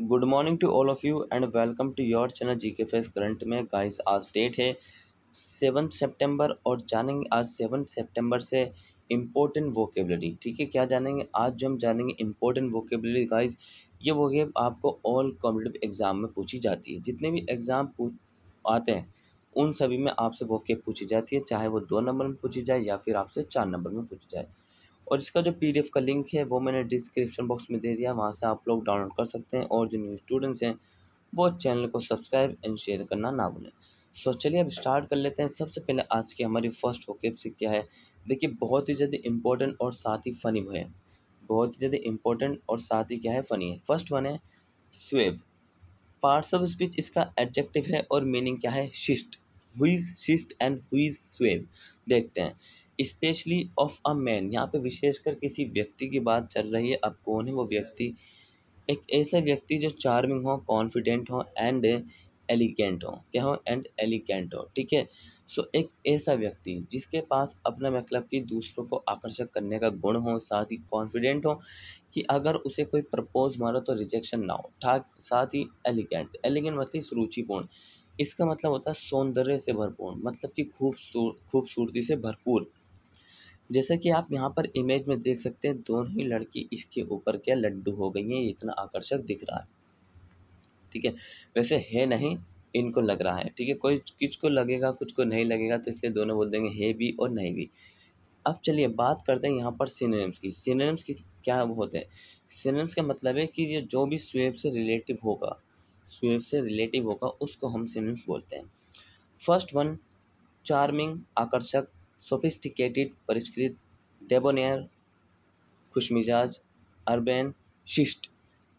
Good morning to all of you and welcome to your channel GK face current में guys. आज date है 7 सितंबर और जानेंगे आज 7 सितंबर से इम्पोर्टेंट वोकेबलरी। ठीक है, क्या जानेंगे आज? जो हम जानेंगे इम्पोर्टेंट वोकेबलरी गाइस। ये वोकेब आपको ऑल कॉम्पिटिटिव एग्जाम में पूछी जाती है। जितने भी एग्जाम आते हैं उन सभी में आपसे वोकेब पूछी जाती है, चाहे वो 2 नंबर में पूछी जाए या फिर आपसे 4 नंबर में पूछी जाए। और इसका जो पीडीएफ का लिंक है वो मैंने डिस्क्रिप्शन बॉक्स में दे दिया, वहाँ से आप लोग डाउनलोड कर सकते हैं। और जो न्यू स्टूडेंट्स हैं वो चैनल को सब्सक्राइब एंड शेयर करना ना भूलें। सो चलिए अब स्टार्ट कर लेते हैं। सबसे पहले आज की हमारी फर्स्ट वोकेब से क्या है, देखिए बहुत ही ज़्यादा इंपॉर्टेंट और साथ ही फनी है। बहुत ही ज़्यादा इंपॉर्टेंट और साथ ही क्या है, फनी है। फर्स्ट वन है स्वेव। पार्ट्स ऑफ स्पीच इसका एडजेक्टिव है और मीनिंग क्या है, शिष्ट। हु इज शिष्ट एंड हु इज स्वेव। देखते हैं। स्पेशली ऑफ अ मैन, यहाँ पे विशेषकर किसी व्यक्ति की बात चल रही है। अब कौन है वो व्यक्ति? एक ऐसा व्यक्ति जो चार्मिंग हो, कॉन्फिडेंट हो एंड एलिगेंट हो। क्या हो? एंड एलिगेंट हो। ठीक है। सो एक ऐसा व्यक्ति जिसके पास अपना मतलब कि दूसरों को आकर्षक करने का गुण हो, साथ ही कॉन्फिडेंट हो कि अगर उसे कोई प्रपोज मारो तो रिजेक्शन ना हो। ठाक साथ ही एलिगेंट। एलिगेंट मतलब सुरुचिपूर्ण। इसका मतलब होता है सौंदर्य से भरपूर, मतलब कि खूबसूरती से भरपूर। जैसे कि आप यहाँ पर इमेज में देख सकते हैं, दोनों ही लड़की इसके ऊपर क्या लड्डू हो गई हैं, ये इतना आकर्षक दिख रहा है। ठीक है, वैसे है नहीं, इनको लग रहा है। ठीक है, कोई कुछ को लगेगा कुछ को नहीं लगेगा, तो इसलिए दोनों बोल देंगे है भी और नहीं भी। अब चलिए बात करते हैं यहाँ पर सिनोनिम्स की। सिनोनिम्स की क्या वो होते हैं? सिनोनिम्स का मतलब है कि ये जो भी स्वेब से रिलेटिव होगा, स्वेब से रिलेटिव होगा उसको हम सिनोनिम्स बोलते हैं। फर्स्ट वन, चार्मिंग आकर्षक, सोफिस्टिकेटेड परिष्कृत, डेबोनियर खुशमिजाज, अर्बन, शिष्ट।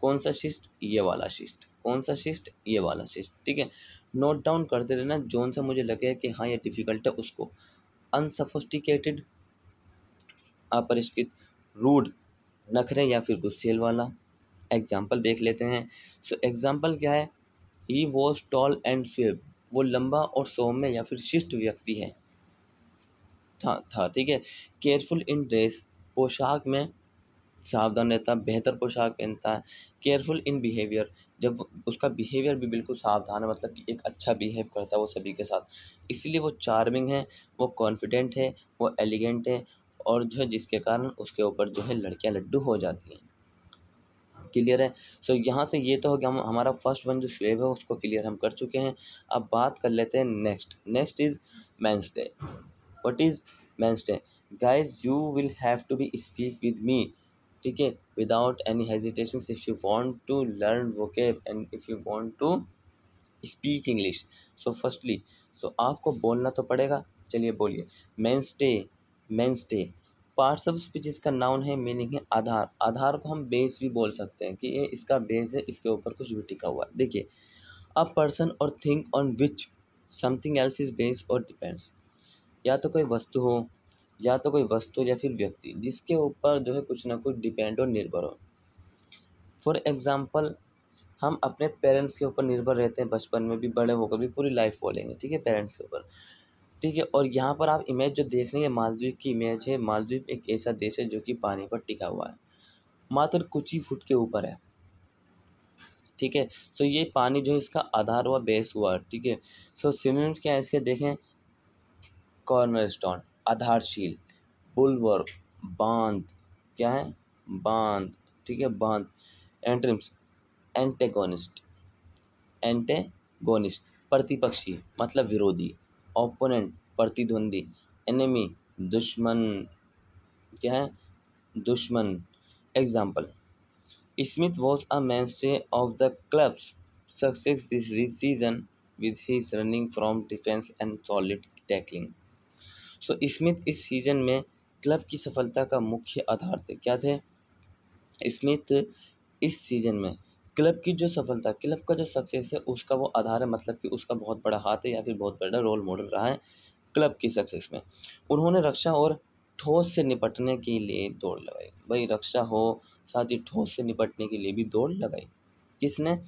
कौन सा शिष्ट? ये वाला शिष्ट। कौन सा शिष्ट? ये वाला शिष्ट। ठीक है, नोट डाउन करते रहना, जोन सा मुझे लगे कि हाँ ये डिफिकल्ट है उसको। अनसफोस्टिकेटेड अपरिष्कृत, रूड नखरे या फिर गुस्सेल वाला। एग्जाम्पल देख लेते हैं। सो एग्जाम्पल क्या है? He was tall and swab, वो लंबा और सौम्य या फिर शिष्ट व्यक्ति है था। ठीक है। केयरफुल इन ड्रेस, पोशाक में सावधान रहता, बेहतर पोशाक पहनता है। केयरफुल इन बिहेवियर, जब उसका बिहेवियर भी बिल्कुल सावधान है, मतलब कि एक अच्छा बिहेव करता है वो सभी के साथ, इसीलिए वो चार्मिंग है, वो कॉन्फिडेंट है, वो एलिगेंट है, और जो है जिसके कारण उसके ऊपर जो है लड़कियां लड्डू हो जाती हैं। क्लियर है? सो यहाँ से ये तो हो गया, हम हमारा फर्स्ट वन जो स्लेव है उसको क्लियर हम कर चुके हैं। अब बात कर लेते हैं next. Next is mainstay. What is mainstay? Guys you will have to be speak with me. ठीक है, without any hesitation, if you want to learn vocab and if you want to speak English. So firstly, so आपको बोलना तो पड़ेगा। चलिए बोलिए। Mainstay. Mainstay parts of speech इसका noun है, मीनिंग है आधार। आधार को हम बेस भी बोल सकते हैं कि ये इसका बेस है, इसके ऊपर कुछ भी टिका हुआ है। देखिए, अ पर्सन और thing on which something else is based और डिपेंड्स। या तो कोई वस्तु हो, या तो कोई वस्तु या फिर व्यक्ति जिसके ऊपर जो है कुछ ना कुछ डिपेंड और निर्भर हो। फॉर एग्जाम्पल, हम अपने पेरेंट्स के ऊपर निर्भर रहते हैं, बचपन में भी, बड़े होकर भी, पूरी लाइफ बोलेंगे। ठीक है, पेरेंट्स के ऊपर। ठीक है, और यहाँ पर आप इमेज जो देख रही है मालदीव की इमेज है। मालदीव एक ऐसा देश है जो कि पानी पर टिका हुआ है, मात्र कुछ ही फुट के ऊपर है। ठीक है, सो ये पानी जो है इसका आधार हुआ, बेस हुआ। ठीक है, सो सिनोनिम्स क्या है इसके, देखें। कॉर्नरस्टोन आधारशील, बुलवर्क बांध, क्या है? बांध। ठीक है, बांध। एंट्रिम्स एंटेगोनिस्ट। एंटेगोनिस्ट प्रतिपक्षी मतलब विरोधी। ओपोनेंट प्रतिद्वंदी। एनिमी दुश्मन, क्या है? दुश्मन। Example, Smith was a mainstay of the club's success this season with his running from defense and solid tackling. So Smith इस सीजन में क्लब की सफलता का मुख्य आधार थे। क्या थे? स्मिथ इस सीजन में क्लब की जो सफलता, क्लब का जो सक्सेस है उसका वो आधार है, मतलब कि उसका बहुत बड़ा हाथ है या फिर बहुत बड़ा रोल मॉडल रहा है क्लब की सक्सेस में। उन्होंने रक्षा और ठोस से निपटने के लिए दौड़ लगाई। भाई रक्षा हो, साथ ही ठोस से निपटने के लिए भी दौड़ लगाई। किसने?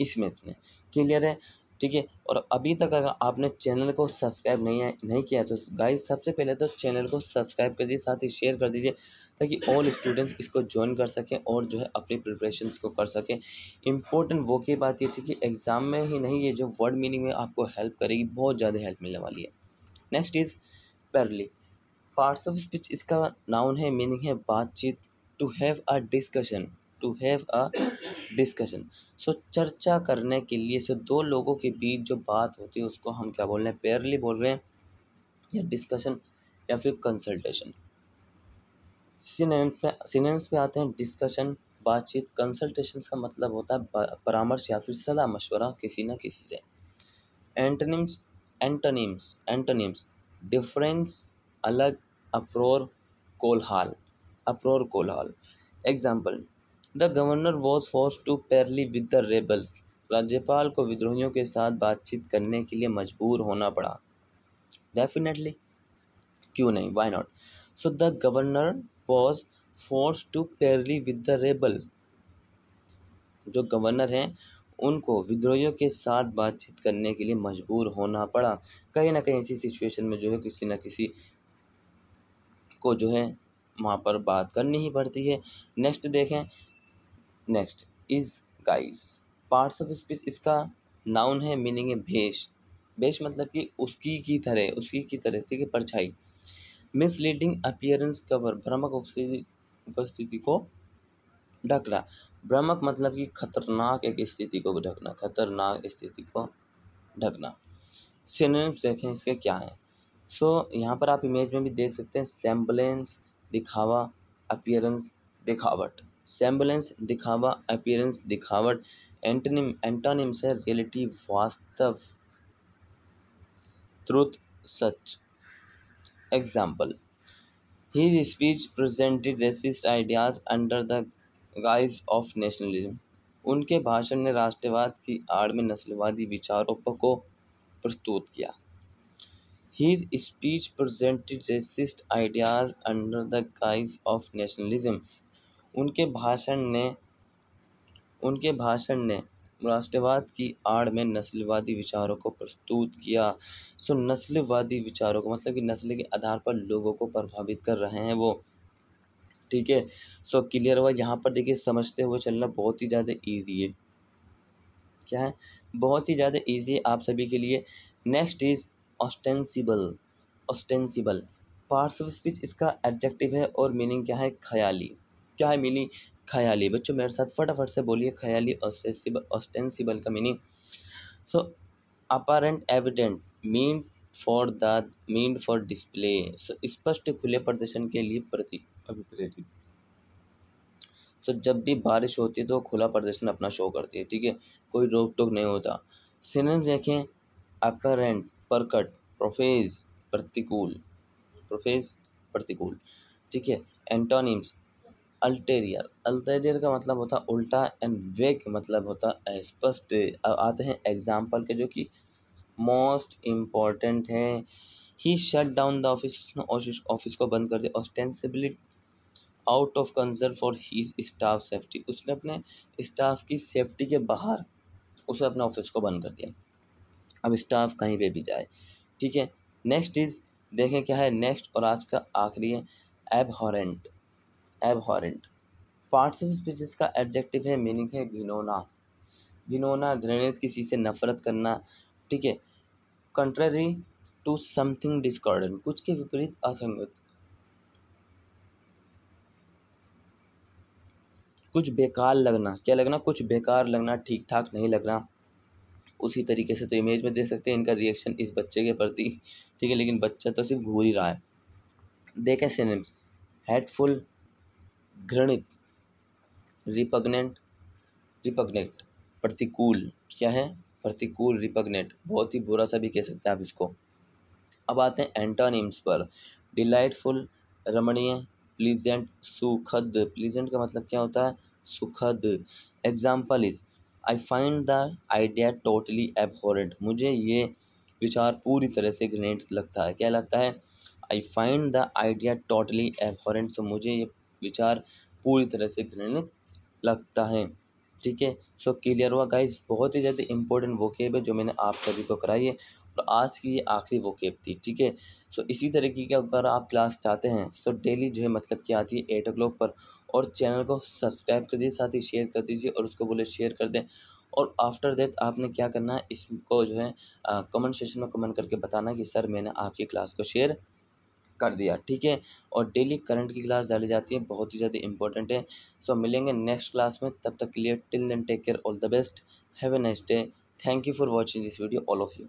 स्मिथ ने। क्लियर है? ठीक है, और अभी तक अगर आपने चैनल को सब्सक्राइब नहीं किया तो गाइस सबसे पहले तो चैनल को सब्सक्राइब कर दीजिए, साथ ही शेयर कर दीजिए, ताकि ऑल स्टूडेंट्स इसको ज्वाइन कर सकें और जो है अपनी प्रिपरेशंस को कर सकें। इंपॉर्टेंट वो की बात ये थी कि एग्ज़ाम में ही नहीं, ये जो वर्ड मीनिंग में आपको हेल्प करेगी, बहुत ज़्यादा हेल्प मिलने वाली है। Next is parley. Parts of speech इसका नाउन है, मीनिंग है बातचीत, to have a discussion, to have a discussion. So चर्चा करने के लिए, से दो लोगों के बीच जो बात होती है उसको हम क्या बोल रहे हैं, पेयरली बोल रहे हैं, या डिस्कशन या फिर कंसल्टेशन। सिनोनिम्स पे आते हैं डिस्कशन बातचीत, कंसल्टेशन का मतलब होता है परामर्श या फिर सलाह मशवरा किसी न किसी से। एंटोनिम्स, एंटोनिम्स डिफरेंस, अलग, अप्रोर, कोलहाल, अप्रोर कोलहाल। Example, the governor was force to parley with the rebels. राज्यपाल को विद्रोहियों के साथ बातचीत करने के लिए मजबूर होना पड़ा। डेफिनेटली, क्यों नहीं, why not. So the governor was force to parley with the rebel. जो गवर्नर हैं उनको विद्रोहियों के साथ बातचीत करने के लिए मजबूर होना पड़ा। कहीं ना कहीं ऐसी सिचुएशन में जो है किसी न किसी को जो है वहाँ पर बात करनी ही पड़ती है। नेक्स्ट देखें, next is guys. Parts of speech इसका नाउन है, मीनिंग है भेष। भेष मतलब कि उसकी की तरह, उसकी की तरह, ठीक है, परछाई। मिसलीडिंग अपीयरेंस कवर, भ्रामक उपस्थिति को ढकना। भ्रामक मतलब कि खतरनाक एक स्थिति को ढकना, खतरनाक स्थिति को ढकना। सिनोनिम्स देखें इसके क्या हैं। यहाँ पर आप इमेज में भी देख सकते हैं, सेम्बलेंस दिखावा, अपीयरेंस दिखावट। सेम्बलेंस दिखावा, अपीयरेंस दिखावट। एंटोनिम्स है रियलिटी वास्तव, ट्रुथ सच। Example, his speech presented racist ideas under the guise of nationalism. उनके भाषण ने राष्ट्रवाद की आड़ में नस्लवादी विचारों को प्रस्तुत किया। His speech presented racist ideas under the guise of nationalism. उनके भाषण ने राष्ट्रवाद की आड़ में नस्लवादी विचारों को प्रस्तुत किया। नस्लवादी विचारों को मतलब कि नस्ल के आधार पर लोगों को प्रभावित कर रहे हैं वो, ठीक है। क्लियर हुआ। यहाँ पर देखिए समझते हुए चलना बहुत ही ज़्यादा ईजी है। क्या है, बहुत ही ज़्यादा ईजी है आप सभी के लिए। Next is ostensible. Ostensible parts of speech इसका एडजेक्टिव है और मीनिंग क्या है, ख्याली। क्या है मीनिंग, ख्याली। बच्चों मेरे साथ फटाफट से बोलिए, ख्याली। ऑस्टेंसिबल का meaning, apparent, evident, mean for display. स्पष्ट खुले प्रदर्शन के लिए अभिप्रेरित। जब भी बारिश होती है तो खुला प्रदर्शन अपना शो करती है, ठीक है, कोई रोक टोक नहीं होता। सिनोनिम्स देखें, अपरेंट प्रकट, प्रोफेज प्रतिकूल, प्रोफेज प्रतिकूल, ठीक है। एंटोनिम्स, अल्टेरियर, अल्टेरियर का मतलब होता है उल्टा, एंड वेग मतलब होता है स्पष्ट। अब आते हैं एग्जाम्पल के जो कि मोस्ट इम्पॉर्टेंट है। He shut down the office, उसने ऑफिस को बंद कर दिया। Ostensibly out of concern for his staff safety, उसने अपने स्टाफ की सेफ्टी के बाहर उसे अपना ऑफिस को बंद कर दिया। अब स्टाफ कहीं पे भी जाए, ठीक है। नेक्स्ट इज देखें क्या है नेक्स्ट, और आज का आखिरी है abhorrent. Abhorrent parts of speech का एडजेक्टिव है, मीनिंग है घिनौना। घिनौना, घृणित, किसी से नफरत करना, ठीक है। कंट्ररी टू समथिंग डिस्कॉर्डेंट, कुछ के विपरीत असंगत, कुछ बेकार लगना। क्या लगना, कुछ बेकार लगना, ठीक ठाक नहीं लगना। उसी तरीके से तो इमेज में देख सकते हैं इनका रिएक्शन इस बच्चे के प्रति, ठीक है, लेकिन बच्चा तो सिर्फ घूर ही रहा है। देखें सिनोनिम्स, हेटफुल, घृणित, रिपग्नेंट, रिपग्नेंट प्रतिकूल। क्या है, प्रतिकूल, रिपग्नेंट, बहुत ही बुरा सा भी कह सकते हैं आप इसको। अब आते हैं एंटोनिम्स पर। डिलाइटफुल, रमणीय, प्लीजेंट, सुखद। प्लीजेंट का मतलब क्या होता है, सुखद। Example is, I find the idea totally abhorrent, मुझे ये विचार पूरी तरह से घृणित लगता है। क्या लगता है, I find the idea totally abhorrent, तो मुझे ये विचार पूरी तरह से घृणित लगता है, ठीक है। क्लियर हुआ गाइस, बहुत ही ज़्यादा इंपॉर्टेंट वोकेब है जो मैंने आप सभी को कराई है। और आज की ये आखिरी वोकेब थी, ठीक है। सो इसी तरीके की अगर आप क्लास चाहते हैं सो डेली जो है मतलब कि आती है 8 ओ क्लॉक पर, और चैनल को सब्सक्राइब कर दीजिए, साथ ही शेयर कर दीजिए और उसको बोले शेयर कर दें। और आफ्टर दैट आपने क्या करना है, इसको जो है कमेंट सेक्शन में कमेंट करके बताना कि सर मैंने आपकी क्लास को शेयर कर दिया, ठीक है। और डेली करंट की क्लास डाली जाती है, बहुत ही ज़्यादा इंपॉर्टेंट है। सो मिलेंगे नेक्स्ट क्लास में, तब तक के लिए till then take care, all the best, have a nice day, thank you for watching this video all of you.